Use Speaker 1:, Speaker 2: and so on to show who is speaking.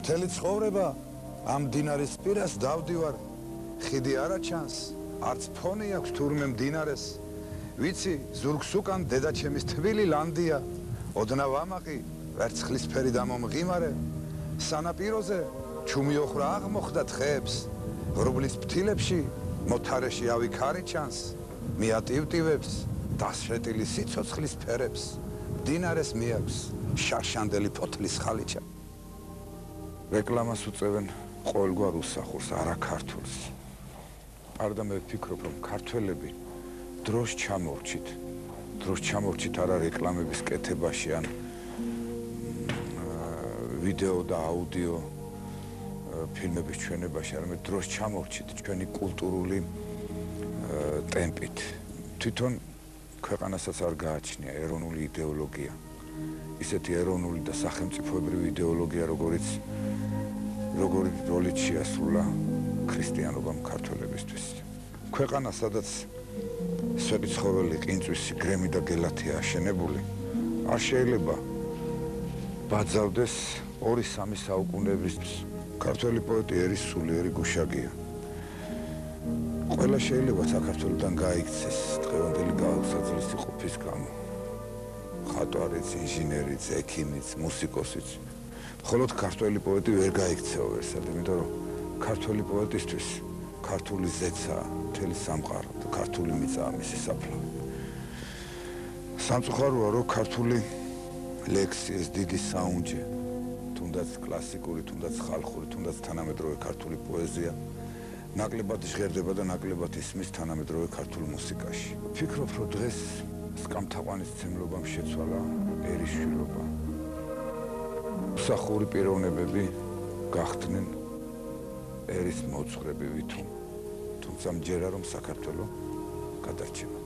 Speaker 1: მთელი ცხოვრება ამ მდინარის პირას დავდივარ. ხიდი არა ჩანს, არც ფონი აქვს თურმე მდინარეს. ვიცი, ზურგს უკან დედაჩემის თბილი ლანდია. ოდნავ ამაყი, ვერცხლისფერი დამომღიმარე. სანაპიროზე ჩუმიოხრა აღმოხდა თხეებს. ღრუბლის ფრთილებში მოთარეში ავიქარი ჩანს. მიატივტივებს დასრეტილი სიცოცხლის ფერებს. მდინარეს მიაქვს შარშანდელი ფოთლის ხალიჩა. რეკლამას უწევენ ყოველგვარ უსახურს, არა ქართულს. არდა მე ვფიქრობ, რომ ქართველები დროს ჩამორჩით არა რეკლამების კეთებაში ან ვიდეო და აუდიო ფილმების ჩვენებაში, არამედ დროს ჩამორჩით ჩვენი კულტურული ტემპით. თვითონ ქვეყანასაც არ გააჩნია ეროვნული იდეოლოგია. ისეთი ეროვნული და სახელმწიფოებრივი იდეოლოგია, როგორი როლით შეასრულა ქრისტიანობამ ქართველებისთვის. ქვეყანა, სადაც სვეტიცხოველი, ყინწვისი, გრემი და გელათია აშენებული, არ შეიძლება ბაძავდეს 2-3 საუკუნეებისთვის. ქართველი პოეტი ერის სულიერი გუშაგია. ყველა შეიძლება საქართველოდან გაიქცეს დღევანდელი გაუსაძლისი ყოფის გამო. ხატვარიც, ინჟინერიც, ექიმიც, მუსიკოსიც. მხოლოდ ქართველი პოეტი ვერ გაიქცეო ვერსად, იმიტომ რომ ქართველი პოეტისთვის ქართული ზეცაა მთელი სამყარო და ქართული მიწაა მისი საფლავი. სამწუხაროა, რომ ქართული ლექსი, ეს დიდი საუნჯე, თუნდაც კლასიკური, თუნდაც ხალხური, თუნდაც თანამედროვე ქართული პოეზია ნაკლებად ჟღერდება და ნაკლებად ისმის თანამედროვე ქართულ მუსიკაში. ვფიქრობ, რომ დღეს სკამთაყვანის ცემლობამ შეცვალა ერის შვილობა. მსახური პიროვნებები გახდნენ ერის მოძღვრები ვითომ, თუმცა მჯერა რომ საქართველო გადარჩება.